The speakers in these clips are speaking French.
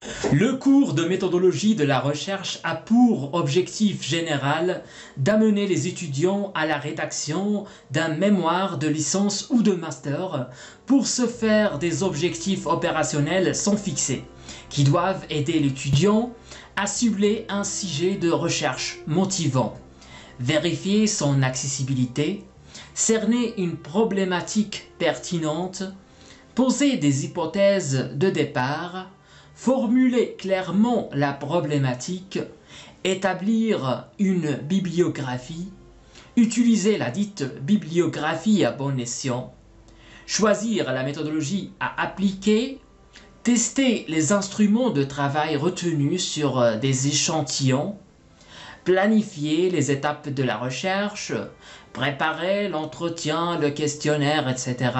Le cours de méthodologie de la recherche a pour objectif général d'amener les étudiants à la rédaction d'un mémoire de licence ou de master. Pour ce faire, des objectifs opérationnels sont fixés, qui doivent aider l'étudiant à cibler un sujet de recherche motivant, vérifier son accessibilité, cerner une problématique pertinente, poser des hypothèses de départ, formuler clairement la problématique, établir une bibliographie, utiliser la dite bibliographie à bon escient, choisir la méthodologie à appliquer, tester les instruments de travail retenus sur des échantillons, planifier les étapes de la recherche, préparer l'entretien, le questionnaire, etc.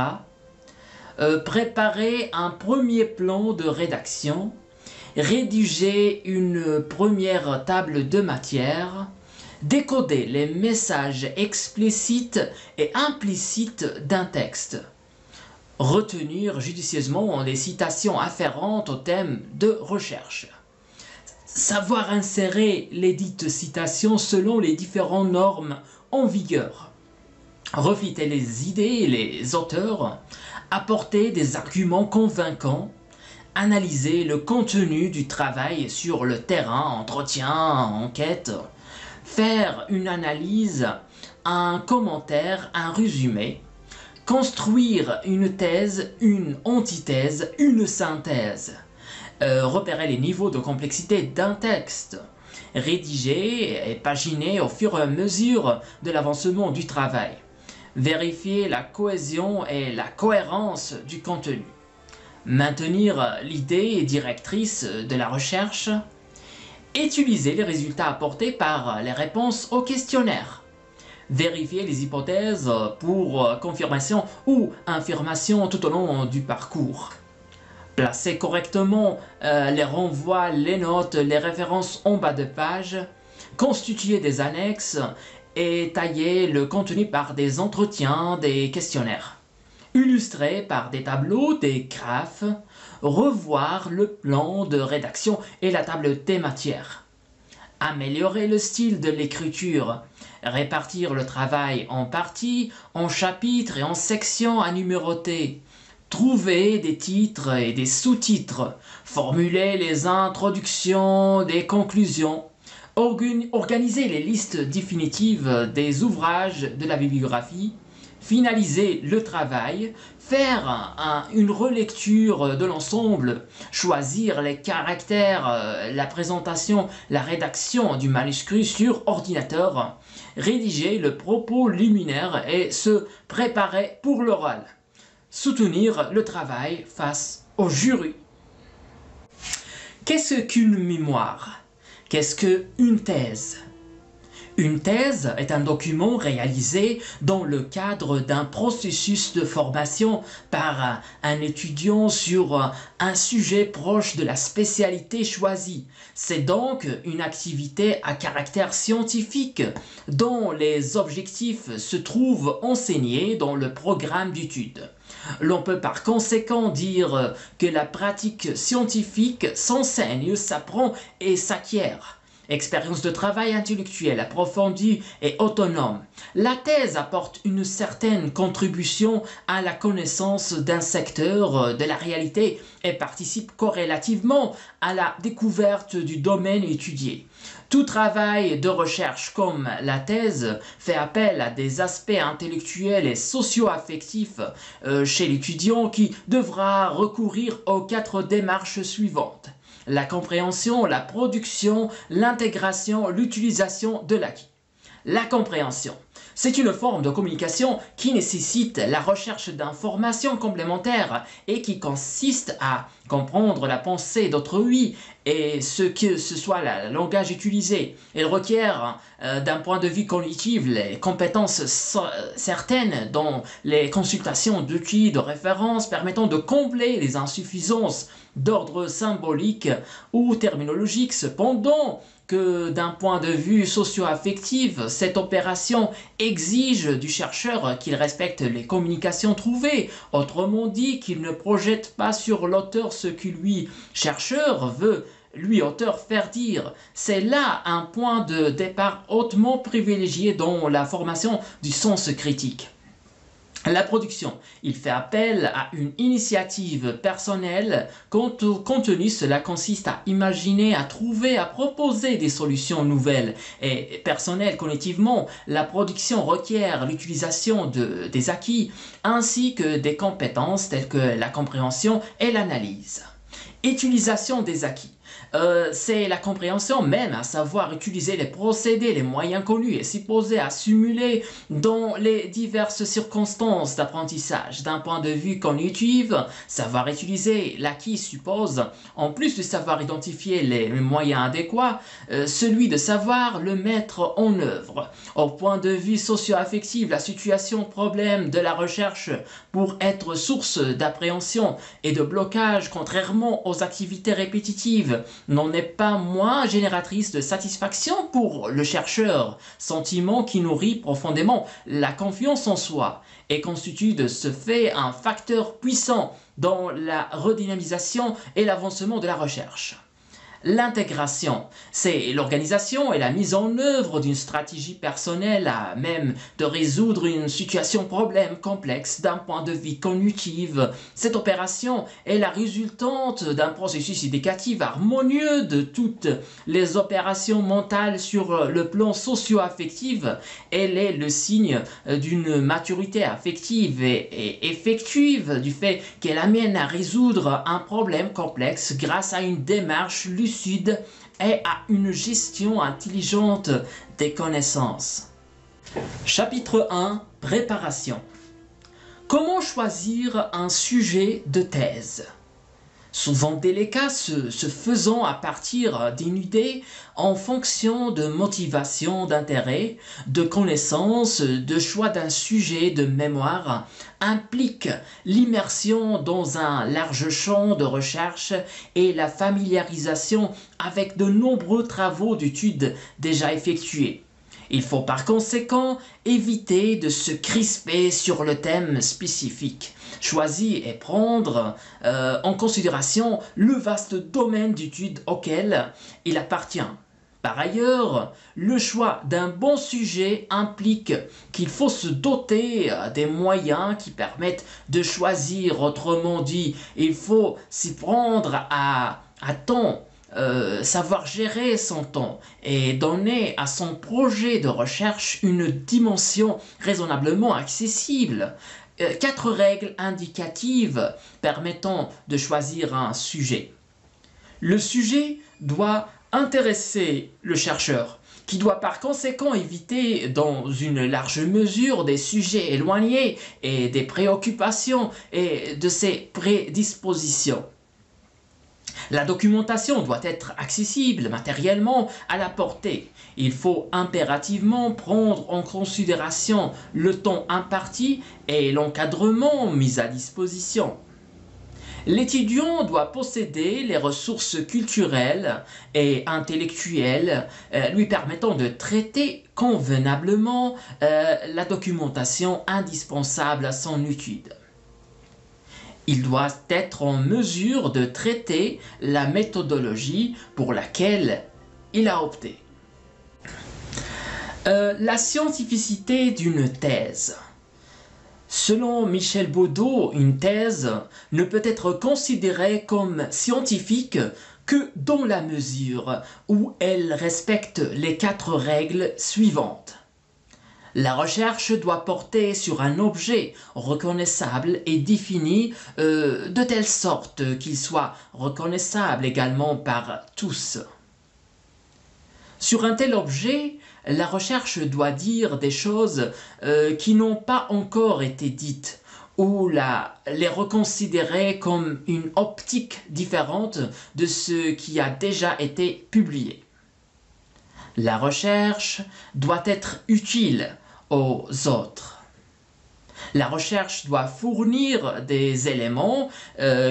Préparer un premier plan de rédaction, rédiger une première table de matière, décoder les messages explicites et implicites d'un texte, retenir judicieusement les citations afférentes au thème de recherche, savoir insérer les dites citations selon les différentes normes en vigueur, refléter les idées et les auteurs, apporter des arguments convaincants, analyser le contenu du travail sur le terrain, entretien, enquête, faire une analyse, un commentaire, un résumé, construire une thèse, une antithèse, une synthèse, repérer les niveaux de complexité d'un texte, rédiger et paginer au fur et à mesure de l'avancement du travail, vérifier la cohésion et la cohérence du contenu, maintenir l'idée directrice de la recherche, utiliser les résultats apportés par les réponses au questionnaire, vérifier les hypothèses pour confirmation ou infirmation tout au long du parcours, placer correctement les renvois, les notes, les références en bas de page, constituer des annexes et tailler le contenu par des entretiens, des questionnaires, illustrer par des tableaux, des graphes, revoir le plan de rédaction et la table des matières, améliorer le style de l'écriture, répartir le travail en parties, en chapitres et en sections à numéroter, trouver des titres et des sous-titres, formuler les introductions, des conclusions, organiser les listes définitives des ouvrages de la bibliographie, finaliser le travail, faire une relecture de l'ensemble, choisir les caractères, la présentation, la rédaction du manuscrit sur ordinateur, rédiger le propos liminaire et se préparer pour l'oral, soutenir le travail face au jury. Qu'est-ce qu'une mémoire ? Qu'est-ce qu'une thèse ? Une thèse est un document réalisé dans le cadre d'un processus de formation par un étudiant sur un sujet proche de la spécialité choisie. C'est donc une activité à caractère scientifique dont les objectifs se trouvent enseignés dans le programme d'études. L'on peut par conséquent dire que la pratique scientifique s'enseigne, s'apprend et s'acquiert. Expérience de travail intellectuelle approfondie et autonome. La thèse apporte une certaine contribution à la connaissance d'un secteur de la réalité et participe corrélativement à la découverte du domaine étudié. Tout travail de recherche comme la thèse fait appel à des aspects intellectuels et socio-affectifs chez l'étudiant qui devra recourir aux 4 démarches suivantes: la compréhension, la production, l'intégration, l'utilisation de l'acquis. La compréhension, c'est une forme de communication qui nécessite la recherche d'informations complémentaires et qui consiste à comprendre la pensée d'autrui et ce que ce soit le langage utilisé. Elle requiert d'un point de vue cognitif les compétences certaines dont les consultations d'outils de référence permettant de combler les insuffisances d'ordre symbolique ou terminologique. Cependant, que d'un point de vue socio-affectif, cette opération exige du chercheur qu'il respecte les communications trouvées, autrement dit qu'il ne projette pas sur l'auteur ce que lui, chercheur, veut lui, auteur, faire dire. C'est là un point de départ hautement privilégié dans la formation du sens critique. La production, il fait appel à une initiative personnelle. Compte tenu, cela consiste à imaginer, à trouver, à proposer des solutions nouvelles et personnelles. Cognitivement, la production requiert l'utilisation des acquis ainsi que des compétences telles que la compréhension et l'analyse. Utilisation des acquis. C'est la compréhension même, à savoir utiliser les procédés, les moyens connus et s'y poser à simuler dans les diverses circonstances d'apprentissage. D'un point de vue cognitif, savoir utiliser l'acquis suppose, en plus de savoir identifier les moyens adéquats, celui de savoir le mettre en œuvre. Au point de vue socio-affectif, la situation problème de la recherche pour être source d'appréhension et de blocage, contrairement aux activités répétitives, n'en est pas moins génératrice de satisfaction pour le chercheur, sentiment qui nourrit profondément la confiance en soi et constitue de ce fait un facteur puissant dans la redynamisation et l'avancement de la recherche. L'intégration, c'est l'organisation et la mise en œuvre d'une stratégie personnelle à même de résoudre une situation problème complexe d'un point de vue cognitif. Cette opération est la résultante d'un processus éducatif harmonieux de toutes les opérations mentales sur le plan socio-affectif. Elle est le signe d'une maturité affective et effective du fait qu'elle amène à résoudre un problème complexe grâce à une démarche lucide et à une gestion intelligente des connaissances. Chapitre 1. Préparation. Comment choisir un sujet de thèse? Souvent délicat, se faisant à partir d'une idée en fonction de motivation, d'intérêt, de connaissance, de choix d'un sujet de mémoire, implique l'immersion dans un large champ de recherche et la familiarisation avec de nombreux travaux d'études déjà effectués. Il faut par conséquent éviter de se crisper sur le thème spécifique choisi et prendre en considération le vaste domaine d'études auquel il appartient. Par ailleurs, le choix d'un bon sujet implique qu'il faut se doter des moyens qui permettent de choisir. Autrement dit, il faut s'y prendre à temps, savoir gérer son temps et donner à son projet de recherche une dimension raisonnablement accessible. 4 règles indicatives permettant de choisir un sujet. Le sujet doit intéresser le chercheur, qui doit par conséquent éviter dans une large mesure des sujets éloignés et des préoccupations et de ses prédispositions. La documentation doit être accessible matériellement à la portée. Il faut impérativement prendre en considération le temps imparti et l'encadrement mis à disposition. L'étudiant doit posséder les ressources culturelles et intellectuelles lui permettant de traiter convenablement la documentation indispensable à son étude. Il doit être en mesure de traiter la méthodologie pour laquelle il a opté. La scientificité d'une thèse. Selon Michel Baudot, une thèse ne peut être considérée comme scientifique que dans la mesure où elle respecte les 4 règles suivantes. La recherche doit porter sur un objet reconnaissable et défini de telle sorte qu'il soit reconnaissable également par tous. Sur un tel objet, la recherche doit dire des choses qui n'ont pas encore été dites ou les reconsidérer comme une optique différente de ce qui a déjà été publié. La recherche doit être utile aux autres. La recherche doit fournir des éléments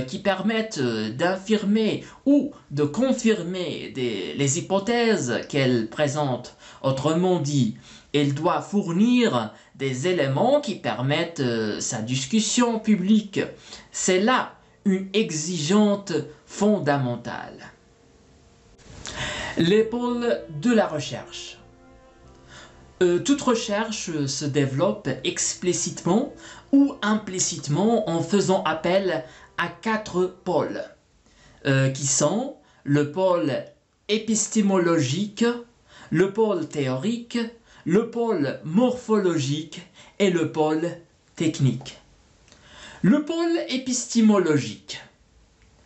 qui permettent d'affirmer ou de confirmer les hypothèses qu'elle présente. Autrement dit, elle doit fournir des éléments qui permettent sa discussion publique. C'est là une exigence fondamentale. Les pôles de la recherche. Toute recherche se développe explicitement ou implicitement en faisant appel à 4 pôles, qui sont le pôle épistémologique, le pôle théorique, le pôle morphologique et le pôle technique. Le pôle épistémologique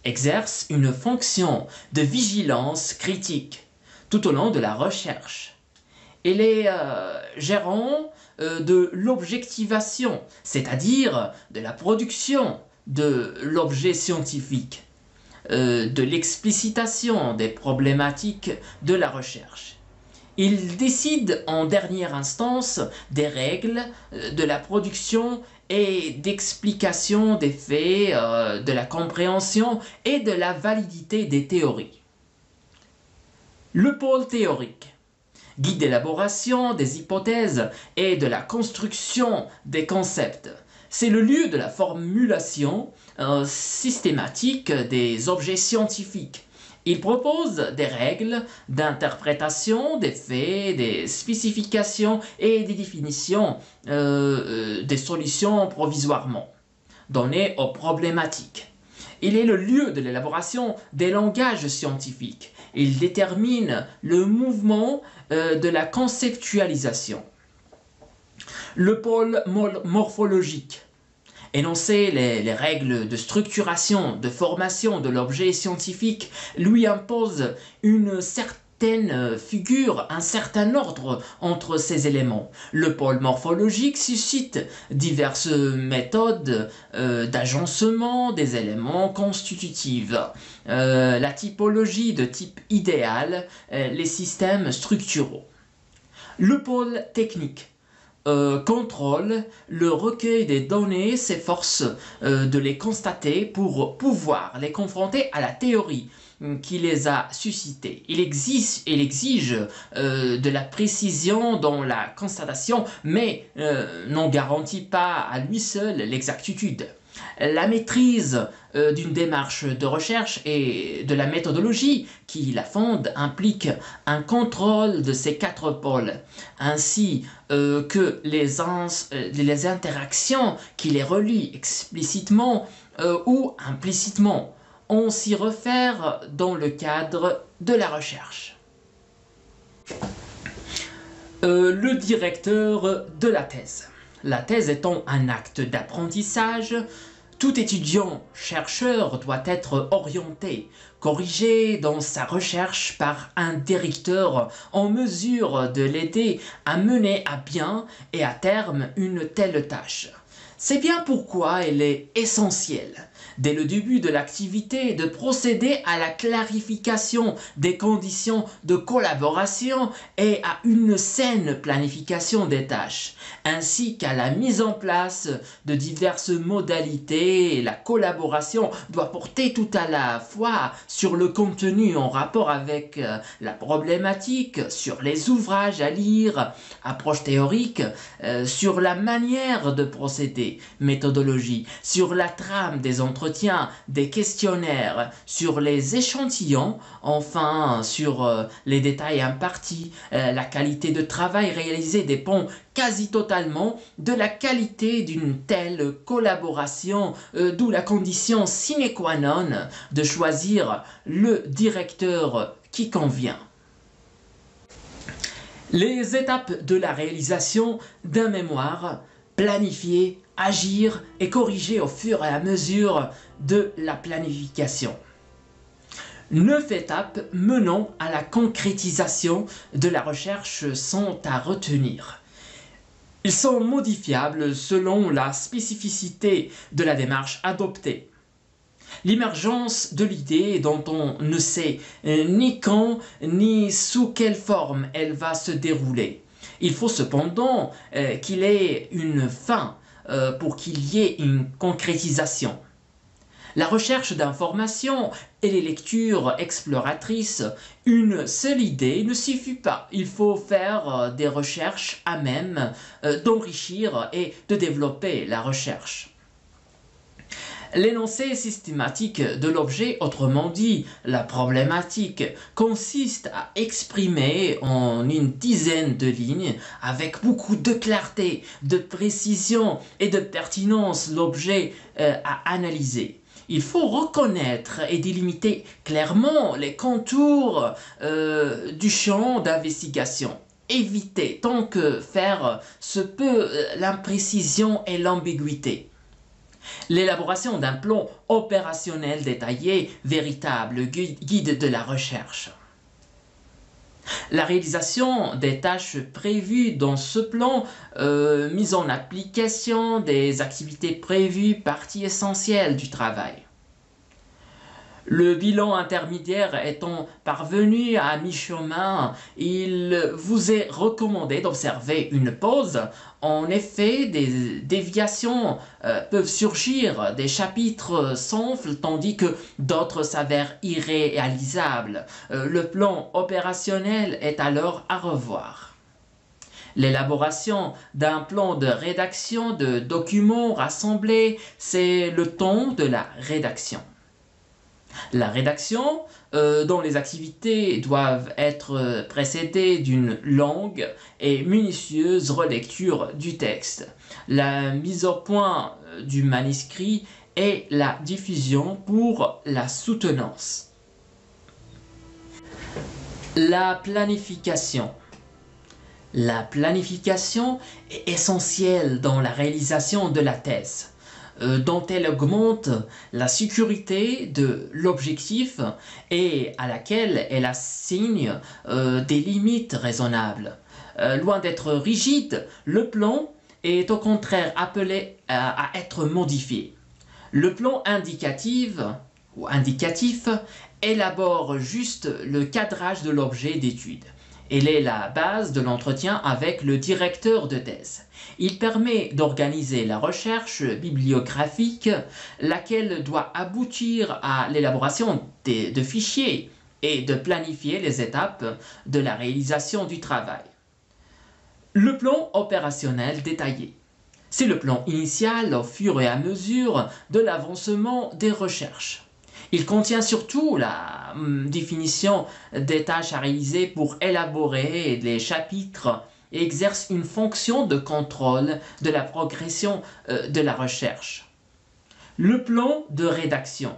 exerce une fonction de vigilance critique tout au long de la recherche. Il est gérant de l'objectivation, c'est-à-dire de la production de l'objet scientifique, de l'explicitation des problématiques de la recherche. Il décide en dernière instance des règles de la production et d'explication des faits, de la compréhension et de la validité des théories. Le pôle théorique guide l'élaboration des hypothèses et de la construction des concepts. C'est le lieu de la formulation systématique des objets scientifiques. Il propose des règles d'interprétation des faits, des spécifications et des définitions des solutions provisoirement données aux problématiques. Il est le lieu de l'élaboration des langages scientifiques. Il détermine le mouvement de la conceptualisation. Le pôle morphologique. Énoncer les règles de structuration, de formation de l'objet scientifique lui impose une certaine figure, un certain ordre entre ces éléments. Le pôle morphologique suscite diverses méthodes d'agencement des éléments constitutifs. La typologie de type idéal, les systèmes structuraux. Le pôle technique contrôle le recueil des données, s'efforce de les constater pour pouvoir les confronter à la théorie qui les a suscités. Il exige de la précision dans la constatation, mais n'en garantit pas à lui seul l'exactitude. La maîtrise d'une démarche de recherche et de la méthodologie qui la fonde implique un contrôle de ces 4 pôles, ainsi que les interactions qui les relient explicitement ou implicitement. On s'y réfère dans le cadre de la recherche. Le directeur de la thèse. La thèse étant un acte d'apprentissage, tout étudiant-chercheur doit être orienté, corrigé dans sa recherche par un directeur en mesure de l'aider à mener à bien et à terme une telle tâche. C'est bien pourquoi il est essentiel, dès le début de l'activité, de procéder à la clarification des conditions de collaboration et à une saine planification des tâches, ainsi qu'à la mise en place de diverses modalités. La collaboration doit porter tout à la fois sur le contenu en rapport avec la problématique, sur les ouvrages à lire, approche théorique, sur la manière de procéder, méthodologie, sur la trame des entretiens, des questionnaires, sur les échantillons, enfin sur les détails impartis. La qualité de travail réalisé dépend quasi totalement de la qualité d'une telle collaboration, d'où la condition sine qua non de choisir le directeur qui convient. Les étapes de la réalisation d'un mémoire: planifier, agir et corriger au fur et à mesure de la planification. 9 étapes menant à la concrétisation de la recherche sont à retenir. Ils sont modifiables selon la spécificité de la démarche adoptée. L'émergence de l'idée dont on ne sait ni quand ni sous quelle forme elle va se dérouler. Il faut cependant qu'il ait une fin pour qu'il y ait une concrétisation. La recherche d'informations et les lectures exploratrices, une seule idée ne suffit pas. Il faut faire des recherches à même d'enrichir et de développer la recherche. L'énoncé systématique de l'objet, autrement dit la problématique, consiste à exprimer en une dizaine de lignes, avec beaucoup de clarté, de précision et de pertinence l'objet à analyser. Il faut reconnaître et délimiter clairement les contours du champ d'investigation. Éviter tant que faire se peut l'imprécision et l'ambiguïté. L'élaboration d'un plan opérationnel détaillé, véritable guide de la recherche. La réalisation des tâches prévues dans ce plan, mise en application des activités prévues, partie essentielle du travail. Le bilan intermédiaire étant parvenu à mi-chemin, il vous est recommandé d'observer une pause. En effet, des déviations peuvent surgir, des chapitres s'enflent tandis que d'autres s'avèrent irréalisables. Le plan opérationnel est alors à revoir. L'élaboration d'un plan de rédaction de documents rassemblés, c'est le temps de la rédaction. La rédaction, dont les activités doivent être précédées d'une longue et minutieuse relecture du texte, la mise au point du manuscrit et la diffusion pour la soutenance. La planification. La planification est essentielle dans la réalisation de la thèse, dont elle augmente la sécurité de l'objectif et à laquelle elle assigne des limites raisonnables. Loin d'être rigide, le plan est au contraire appelé à être modifié. Le plan indicatif élabore juste le cadrage de l'objet d'étude. Elle est la base de l'entretien avec le directeur de thèse. Il permet d'organiser la recherche bibliographique, laquelle doit aboutir à l'élaboration de fichiers et de planifier les étapes de la réalisation du travail. Le plan opérationnel détaillé. C'est le plan initial au fur et à mesure de l'avancement des recherches. Il contient surtout la définition des tâches à réaliser pour élaborer les chapitres et exerce une fonction de contrôle de la progression de la recherche. Le plan de rédaction.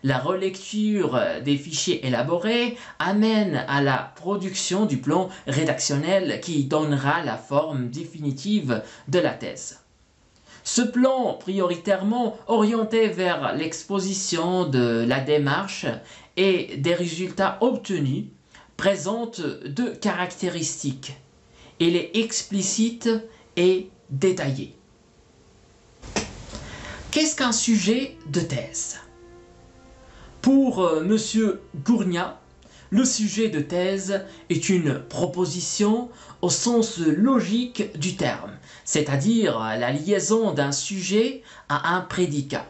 La relecture des fichiers élaborés amène à la production du plan rédactionnel qui donnera la forme définitive de la thèse. Ce plan, prioritairement orienté vers l'exposition de la démarche et des résultats obtenus, présente deux caractéristiques. Il est explicite et détaillé. Qu'est-ce qu'un sujet de thèse? Pour M. Gournia, le sujet de thèse est une proposition au sens logique du terme, c'est-à-dire la liaison d'un sujet à un prédicat.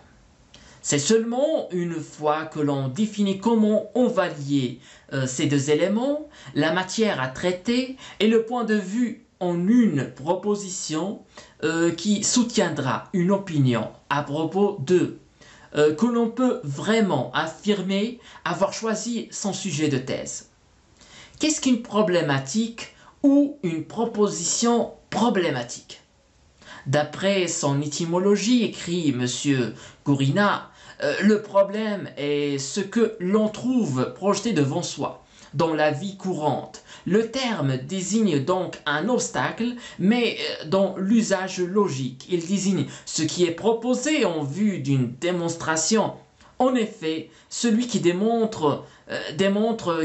C'est seulement une fois que l'on définit comment on va lier ces deux éléments, la matière à traiter et le point de vue en une proposition qui soutiendra une opinion à propos d'eux, que l'on peut vraiment affirmer avoir choisi son sujet de thèse. Qu'est-ce qu'une problématique ou une proposition problématique? D'après son étymologie, écrit M. Gourina, le problème est ce que l'on trouve projeté devant soi, dans la vie courante. Le terme désigne donc un obstacle, mais dans l'usage logique. Il désigne ce qui est proposé en vue d'une démonstration. En effet, celui qui démontre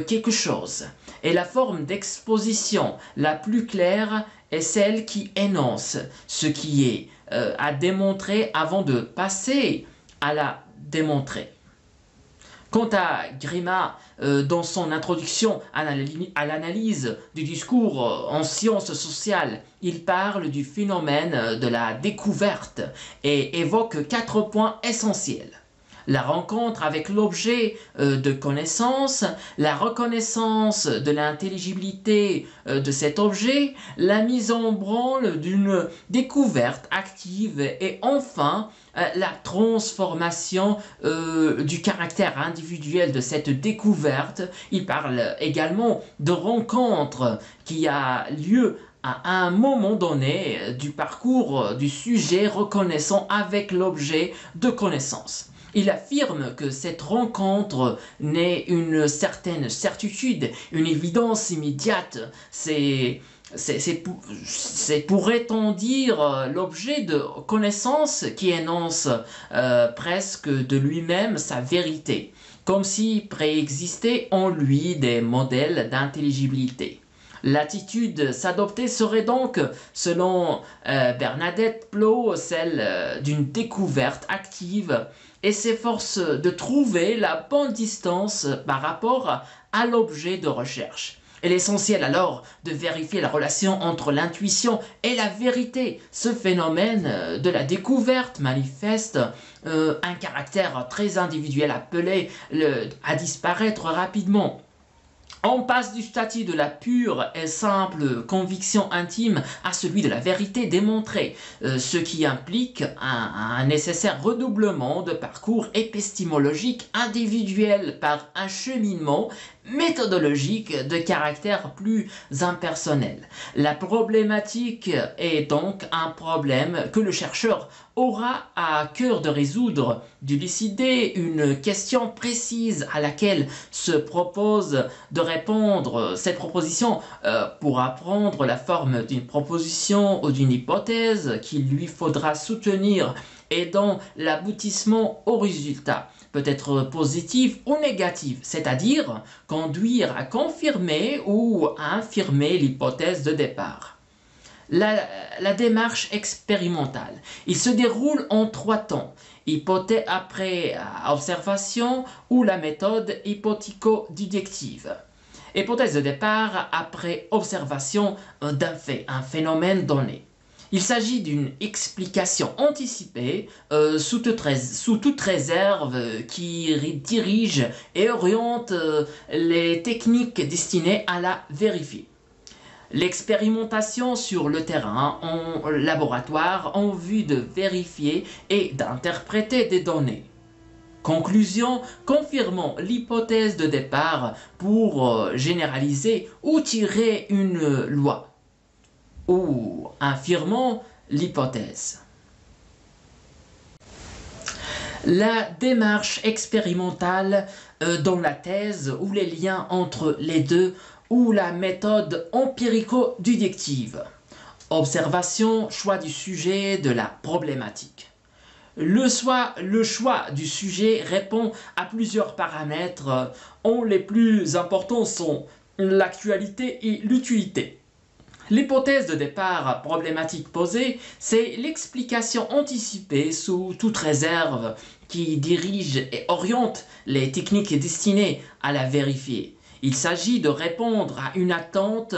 quelque chose. Et la forme d'exposition la plus claire est celle qui énonce ce qui est à démontrer avant de passer à la démontrer. Quant à Grima, dans son introduction à l'analyse du discours en sciences sociales, il parle du phénomène de la découverte et évoque 4 points essentiels. la rencontre avec l'objet de connaissance, la reconnaissance de l'intelligibilité de cet objet, la mise en branle d'une découverte active et enfin la transformation du caractère individuel de cette découverte. Il parle également de rencontre qui a lieu à un moment donné du parcours du sujet reconnaissant avec l'objet de connaissance. Il affirme que cette rencontre n'est une certaine certitude, une évidence immédiate. C'est pourrait-on dire l'objet de connaissance qui énonce presque de lui-même sa vérité, comme si préexistaient en lui des modèles d'intelligibilité. L'attitude s'adopter serait donc, selon Bernadette Plow, celle d'une découverte active et s'efforce de trouver la bonne distance par rapport à l'objet de recherche. Il est essentiel alors de vérifier la relation entre l'intuition et la vérité. Ce phénomène de la découverte manifeste un caractère très individuel appelé à disparaître rapidement. On passe du statut de la pure et simple conviction intime à celui de la vérité démontrée, ce qui implique un nécessaire redoublement de parcours épistémologique individuel par un cheminement méthodologique de caractère plus impersonnel. La problématique est donc un problème que le chercheur aura à cœur de résoudre, d'élucider une question précise à laquelle se propose de répondre. Cette proposition pourra prendre la forme d'une proposition ou d'une hypothèse qu'il lui faudra soutenir et dont l'aboutissement au résultat peut être positif ou négatif, c'est-à-dire conduire à confirmer ou à infirmer l'hypothèse de départ. La démarche expérimentale. Il se déroule en 3 temps. Hypothèse après observation ou la méthode hypothético-déductive. Hypothèse de départ après observation d'un fait, un phénomène donné. Il s'agit d'une explication anticipée sous toute réserve qui dirige et oriente les techniques destinées à la vérifier. L'expérimentation sur le terrain en laboratoire en vue de vérifier et d'interpréter des données. Conclusion, confirmant l'hypothèse de départ pour généraliser ou tirer une loi, ou infirmant l'hypothèse. La démarche expérimentale dans la thèse ou les liens entre les deux ou la méthode empirico-déductive. Observation, choix du sujet, de la problématique. Le choix du sujet répond à plusieurs paramètres, dont les plus importants sont l'actualité et l'utilité. L'hypothèse de départ problématique posée, c'est l'explication anticipée sous toute réserve qui dirige et oriente les techniques destinées à la vérifier. Il s'agit de répondre à une attente,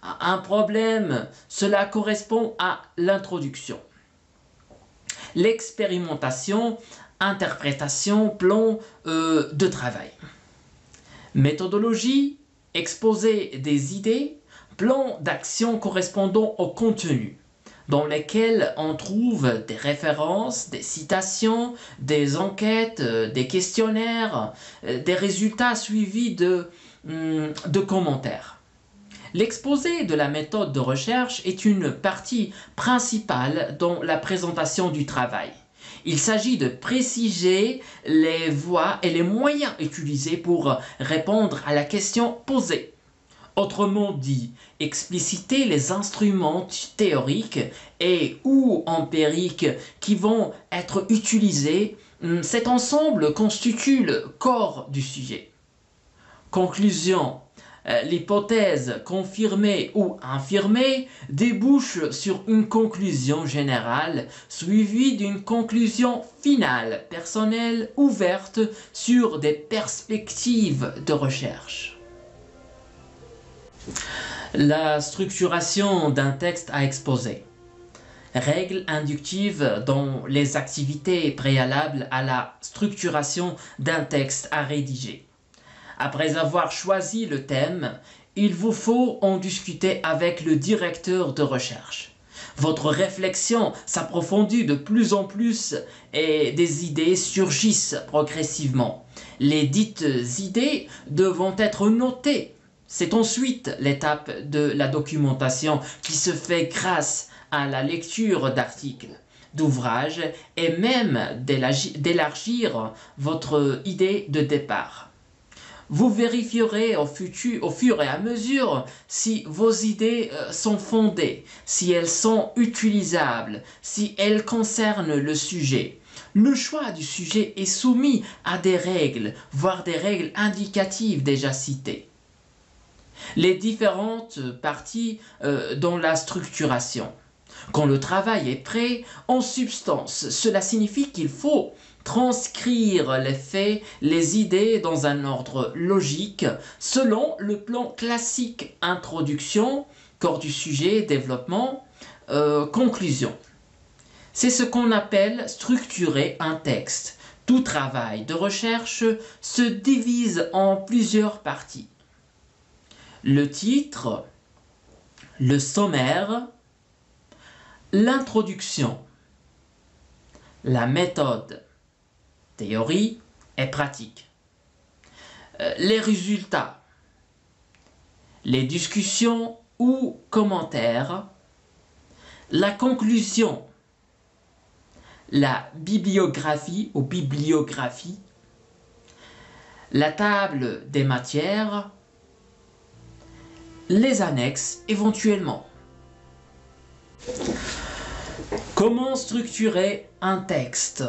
à un problème. Cela correspond à l'introduction. L'expérimentation, interprétation, plan de travail. Méthodologie, exposer des idées, plan d'action correspondant au contenu, dans lesquels on trouve des références, des citations, des enquêtes, des questionnaires, des résultats suivis de commentaires. L'exposé de la méthode de recherche est une partie principale dans la présentation du travail. Il s'agit de préciser les voies et les moyens utilisés pour répondre à la question posée. Autrement dit, expliciter les instruments théoriques et ou empiriques qui vont être utilisés. Cet ensemble constitue le corps du sujet. Conclusion. L'hypothèse confirmée ou infirmée débouche sur une conclusion générale suivie d'une conclusion finale, personnelle, ouverte sur des perspectives de recherche. La structuration d'un texte à exposer. Règles inductives dans les activités préalables à la structuration d'un texte à rédiger. Après avoir choisi le thème, il vous faut en discuter avec le directeur de recherche. Votre réflexion s'approfondit de plus en plus et des idées surgissent progressivement. Les dites idées devront être notées. C'est ensuite l'étape de la documentation qui se fait grâce à la lecture d'articles, d'ouvrages et même d'élargir votre idée de départ. Vous vérifierez au fur et à mesure si vos idées sont fondées, si elles sont utilisables, si elles concernent le sujet. Le choix du sujet est soumis à des règles, voire des règles indicatives déjà citées. Les différentes parties dans la structuration. Quand le travail est prêt, en substance, cela signifie qu'il faut transcrire les faits, les idées dans un ordre logique, selon le plan classique introduction, corps du sujet, développement, conclusion. C'est ce qu'on appelle structurer un texte. Tout travail de recherche se divise en plusieurs parties. Le titre, le sommaire, l'introduction, la méthode, théorie et pratique, les résultats, les discussions ou commentaires, la conclusion, la bibliographie ou bibliographie, la table des matières, les annexes éventuellement. Comment structurer un texte?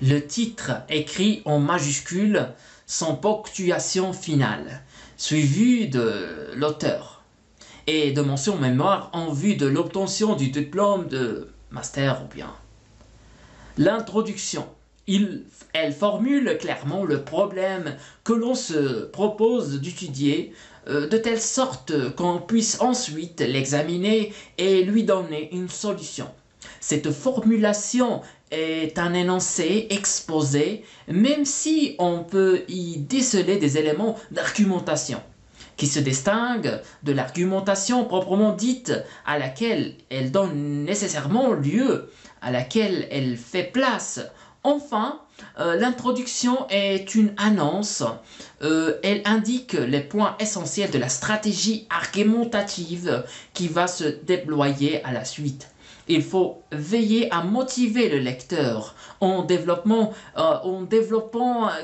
Le titre écrit en majuscule sans ponctuation finale, suivi de l'auteur et de mention mémoire en vue de l'obtention du diplôme de master ou bien. L'introduction. Elle formule clairement le problème que l'on se propose d'étudier de telle sorte qu'on puisse ensuite l'examiner et lui donner une solution. Cette formulation est un énoncé exposé, même si on peut y déceler des éléments d'argumentation, qui se distinguent de l'argumentation proprement dite à laquelle elle donne nécessairement lieu, à laquelle elle fait place. Enfin, l'introduction est une annonce. Elle indique les points essentiels de la stratégie argumentative qui va se déployer à la suite. Il faut veiller à motiver le lecteur en développant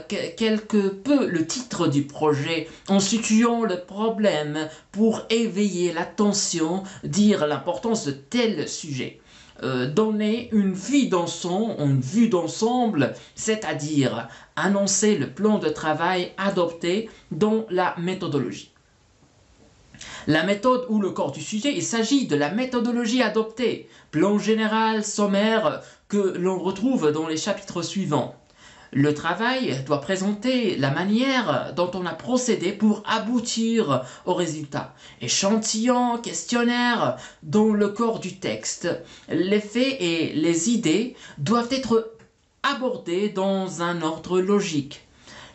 quelque peu le titre du projet, en situant le problème pour éveiller l'attention, dire l'importance de tel sujet. Donner une vue d'ensemble, c'est-à-dire annoncer le plan de travail adopté dans la méthodologie. La méthode ou le corps du sujet, il s'agit de la méthodologie adoptée, plan général, sommaire, que l'on retrouve dans les chapitres suivants. Le travail doit présenter la manière dont on a procédé pour aboutir au résultat. Échantillon, questionnaire, dans le corps du texte. Les faits et les idées doivent être abordés dans un ordre logique.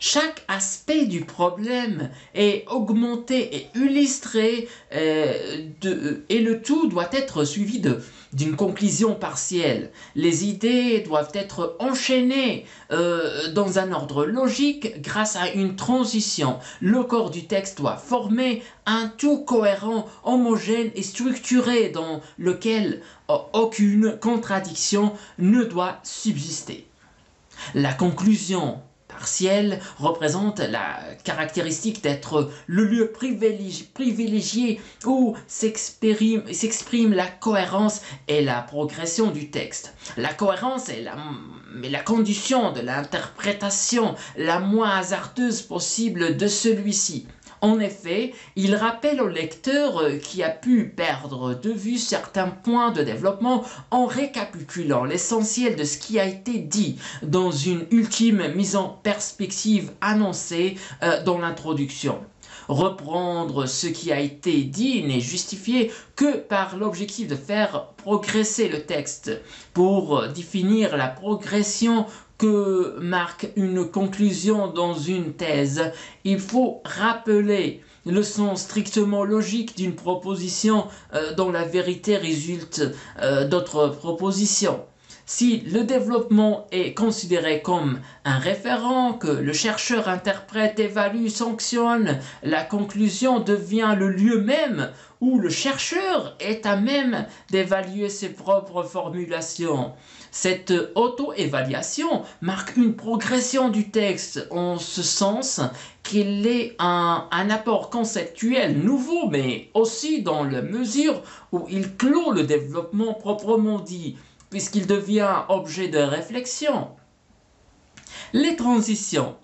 Chaque aspect du problème est augmenté et illustré et le tout doit être suivi d'une conclusion partielle. Les idées doivent être enchaînées dans un ordre logique grâce à une transition. Le corps du texte doit former un tout cohérent, homogène et structuré dans lequel aucune contradiction ne doit subsister. La conclusion partielle représente la caractéristique d'être le lieu privilégié où s'exprime la cohérence et la progression du texte. La cohérence est la condition de l'interprétation la moins hasardeuse possible de celui-ci. En effet, il rappelle au lecteur qui a pu perdre de vue certains points de développement en récapitulant l'essentiel de ce qui a été dit dans une ultime mise en perspective annoncée dans l'introduction. Reprendre ce qui a été dit n'est justifié que par l'objectif de faire progresser le texte, pour définir la progression que marque une conclusion dans une thèse. Il faut rappeler le sens strictement logique d'une proposition dont la vérité résulte d'autres propositions. Si le développement est considéré comme un référent que le chercheur interprète, évalue, sanctionne, la conclusion devient le lieu même où le chercheur est à même d'évaluer ses propres formulations. Cette auto-évaluation marque une progression du texte en ce sens qu'il est un apport conceptuel nouveau, mais aussi dans la mesure où il clôt le développement proprement dit, puisqu'il devient objet de réflexion. Les transitions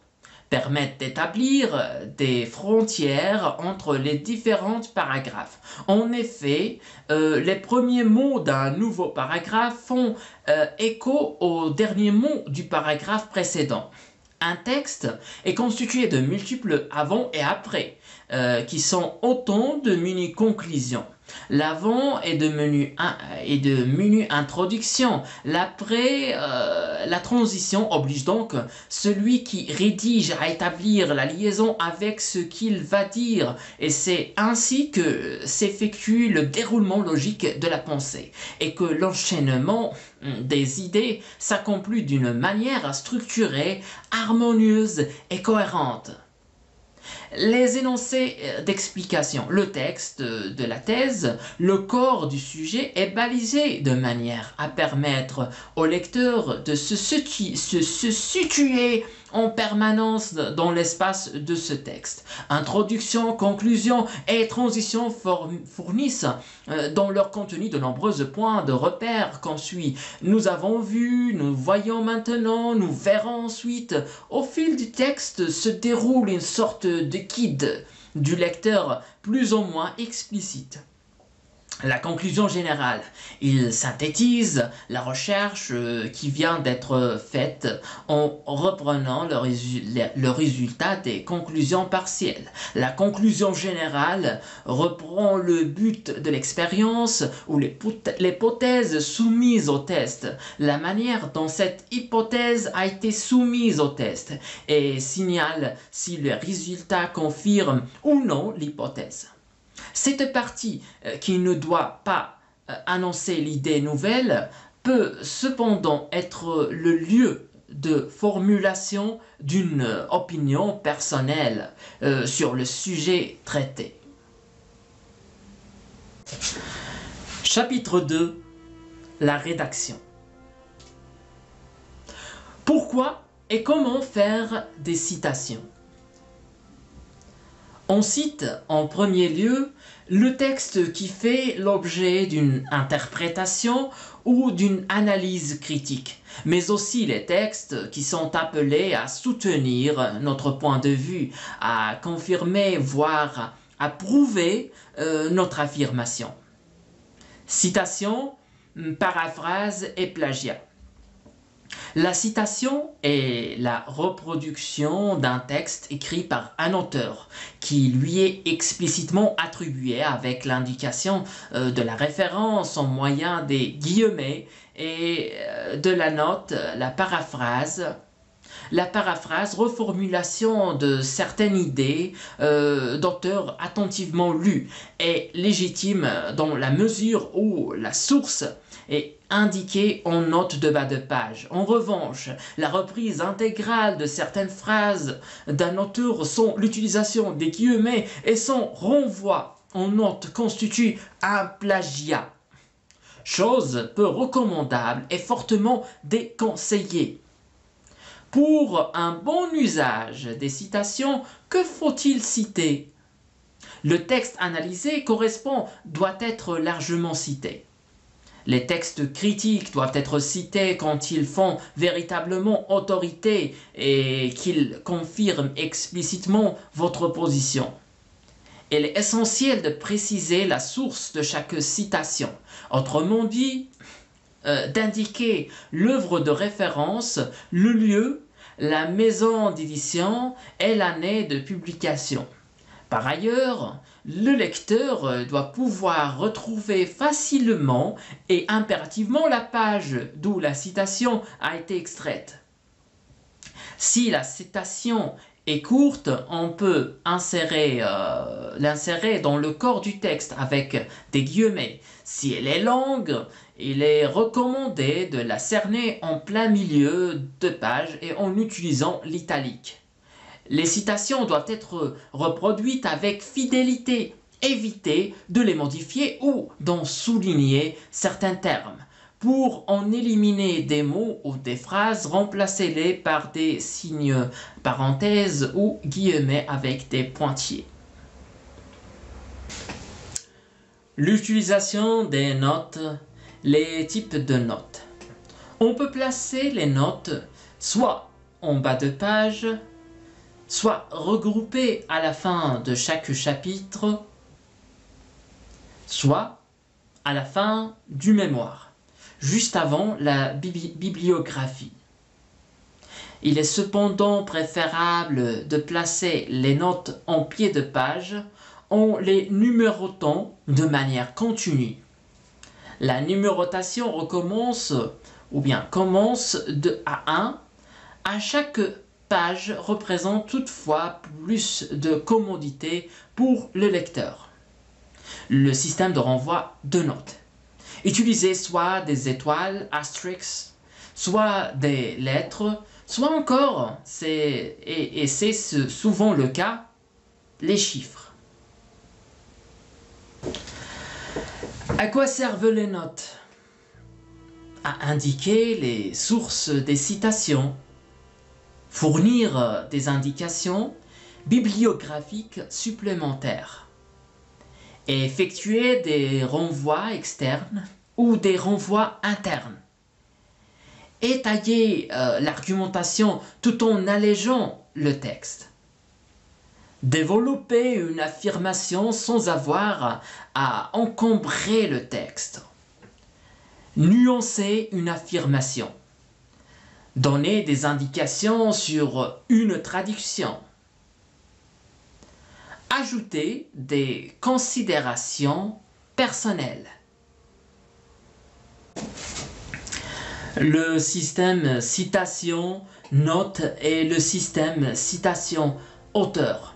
permettent d'établir des frontières entre les différents paragraphes. En effet, les premiers mots d'un nouveau paragraphe font écho aux derniers mots du paragraphe précédent. Un texte est constitué de multiples avant et après, qui sont autant de mini-conclusions. L'avant est de menu introduction. L'après, la transition oblige donc celui qui rédige à établir la liaison avec ce qu'il va dire, et c'est ainsi que s'effectue le déroulement logique de la pensée, et que l'enchaînement des idées s'accomplit d'une manière structurée, harmonieuse et cohérente. Les énoncés d'explication, le texte de la thèse, le corps du sujet est balisé de manière à permettre au lecteur de se situer en permanence dans l'espace de ce texte. Introduction, conclusion et transition fournissent dans leur contenu de nombreux points de repère qu'on suit. Nous avons vu, nous voyons maintenant, nous verrons ensuite. Au fil du texte se déroule une sorte de guide du lecteur plus ou moins explicite. La conclusion générale, il synthétise la recherche qui vient d'être faite en reprenant le résultat des conclusions partielles. La conclusion générale reprend le but de l'expérience ou l'hypothèse soumise au test, la manière dont cette hypothèse a été soumise au test, et signale si le résultat confirme ou non l'hypothèse. Cette partie qui ne doit pas annoncer l'idée nouvelle peut cependant être le lieu de formulation d'une opinion personnelle sur le sujet traité. Chapitre 2. La rédaction. Pourquoi et comment faire des citations? On cite en premier lieu le texte qui fait l'objet d'une interprétation ou d'une analyse critique, mais aussi les textes qui sont appelés à soutenir notre point de vue, à confirmer, voire à prouver notre affirmation. Citation, paraphrase et plagiat. La citation est la reproduction d'un texte écrit par un auteur qui lui est explicitement attribué avec l'indication de la référence en moyen des guillemets et de la note, la paraphrase. La paraphrase, reformulation de certaines idées d'auteurs attentivement lues, est légitime dans la mesure où la source est indiquée en note de bas de page. En revanche, la reprise intégrale de certaines phrases d'un auteur sans l'utilisation des guillemets et son renvoi en note constitue un plagiat, chose peu recommandable et fortement déconseillée. Pour un bon usage des citations, que faut-il citer? Le texte analysé doit être largement cité. Les textes critiques doivent être cités quand ils font véritablement autorité et qu'ils confirment explicitement votre position. Il est essentiel de préciser la source de chaque citation. Autrement dit, d'indiquer l'œuvre de référence, le lieu, la maison d'édition et l'année de publication. Par ailleurs, le lecteur doit pouvoir retrouver facilement et impérativement la page d'où la citation a été extraite. Si la citation est courte, on peut l'insérer dans le corps du texte avec des guillemets. Si elle est longue, il est recommandé de la cerner en plein milieu de page et en utilisant l'italique. Les citations doivent être reproduites avec fidélité. Évitez de les modifier ou d'en souligner certains termes. Pour en éliminer des mots ou des phrases, remplacez-les par des signes parenthèses ou guillemets avec des pointillés. L'utilisation des notes, les types de notes. On peut placer les notes soit en bas de page, soit regroupées à la fin de chaque chapitre, soit à la fin du mémoire, juste avant la bibliographie. Il est cependant préférable de placer les notes en pied de page en les numérotant de manière continue. La numérotation commence de A1. À chaque page représente toutefois plus de commodité pour le lecteur. Le système de renvoi de notes. Utilisez soit des étoiles, asterisks, soit des lettres, soit encore, c'est souvent le cas, les chiffres. À quoi servent les notes? À indiquer les sources des citations, fournir des indications bibliographiques supplémentaires, et effectuer des renvois externes ou des renvois internes. Étayer l'argumentation tout en allégeant le texte. Développer une affirmation sans avoir à encombrer le texte. Nuancer une affirmation. Donner des indications sur une traduction. Ajouter des considérations personnelles. Le système citation-note et le système citation-auteur.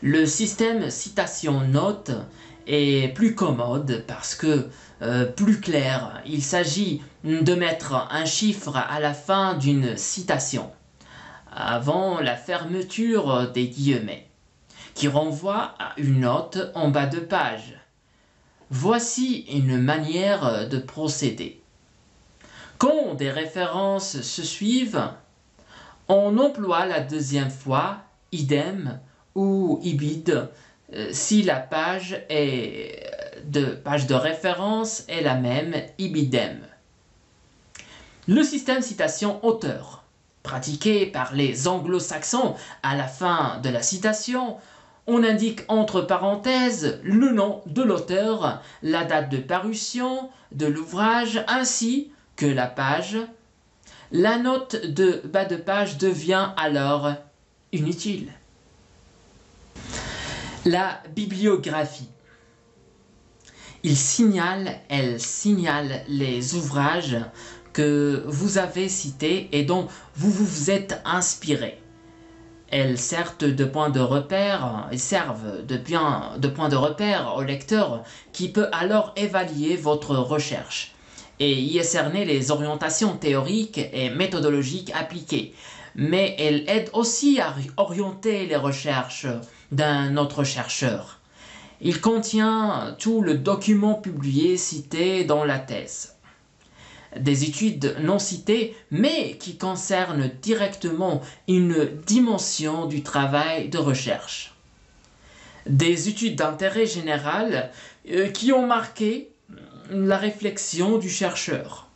Le système citation-note est plus commode parce que plus clair. Il s'agit de mettre un chiffre à la fin d'une citation, avant la fermeture des guillemets, qui renvoie à une note en bas de page. Voici une manière de procéder. Quand des références se suivent, on emploie la deuxième fois idem ou ibid si la page de référence est la même, ibidem. Le système citation-auteur, pratiqué par les anglo-saxons à la fin de la citation, on indique entre parenthèses le nom de l'auteur, la date de parution de l'ouvrage ainsi que la page. La note de bas de page devient alors inutile. La bibliographie. Elle signale les ouvrages que vous avez cités et dont vous vous êtes inspiré. Elles servent de point de repère au lecteur qui peut alors évaluer votre recherche et y cerner les orientations théoriques et méthodologiques appliquées. Mais elle aide aussi à orienter les recherches d'un autre chercheur. Il contient tout le document publié cité dans la thèse. Des études non citées, mais qui concernent directement une dimension du travail de recherche. Des études d'intérêt général qui ont marqué la réflexion du chercheur.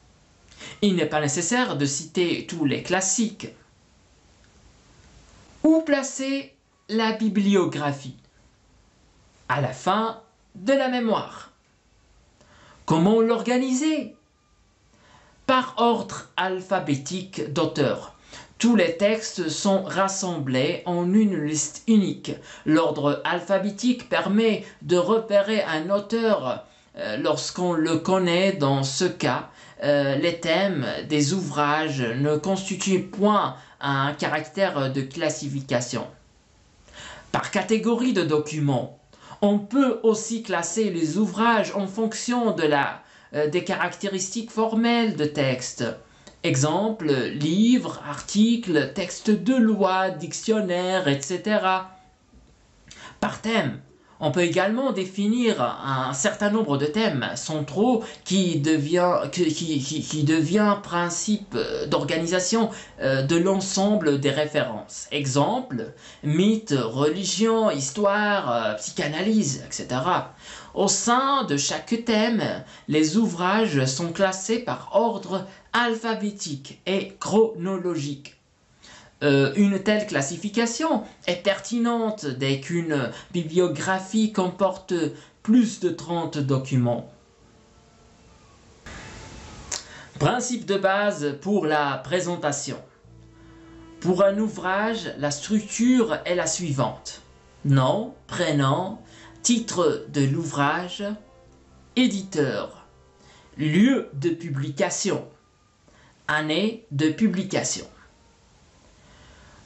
Il n'est pas nécessaire de citer tous les classiques. Où placer la bibliographie? À la fin de la mémoire. Comment l'organiser? Par ordre alphabétique d'auteur. Tous les textes sont rassemblés en une liste unique. L'ordre alphabétique permet de repérer un auteur lorsqu'on le connaît. Dans ce cas, les thèmes des ouvrages ne constituent point un caractère de classification. Par catégorie de documents, on peut aussi classer les ouvrages en fonction des caractéristiques formelles de texte. Exemple, livre, article, texte de loi, dictionnaire, etc. Par thème, on peut également définir un certain nombre de thèmes centraux qui devient principe d'organisation de l'ensemble des références. Exemple, mythe, religion, histoire, psychanalyse, etc. Au sein de chaque thème, les ouvrages sont classés par ordre alphabétique et chronologique. Une telle classification est pertinente dès qu'une bibliographie comporte plus de 30 documents. Principe de base pour la présentation. Pour un ouvrage, la structure est la suivante. Nom, prénom, titre de l'ouvrage, éditeur, lieu de publication, année de publication.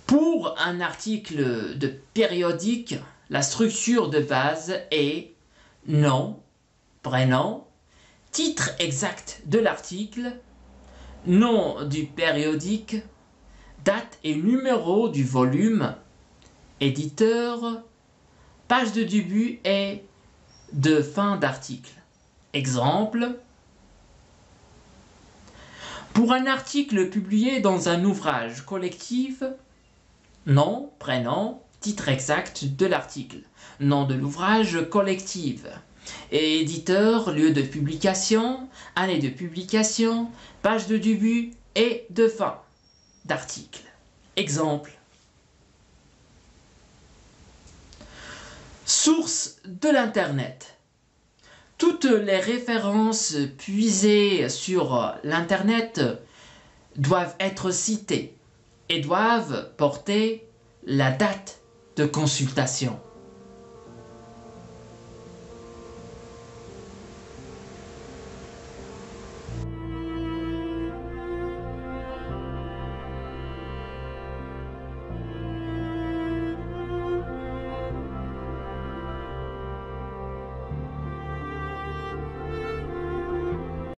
Pour un article de périodique, la structure de base est nom, prénom, titre exact de l'article, nom du périodique, date et numéro du volume, éditeur, page de début et de fin d'article. Exemple, pour un article publié dans un ouvrage collectif, nom, prénom, titre exact de l'article, nom de l'ouvrage collectif, et éditeur, lieu de publication, année de publication, page de début et de fin d'article. Exemple. Source de l'Internet. Toutes les références puisées sur l'Internet doivent être citées et doivent porter la date de consultation.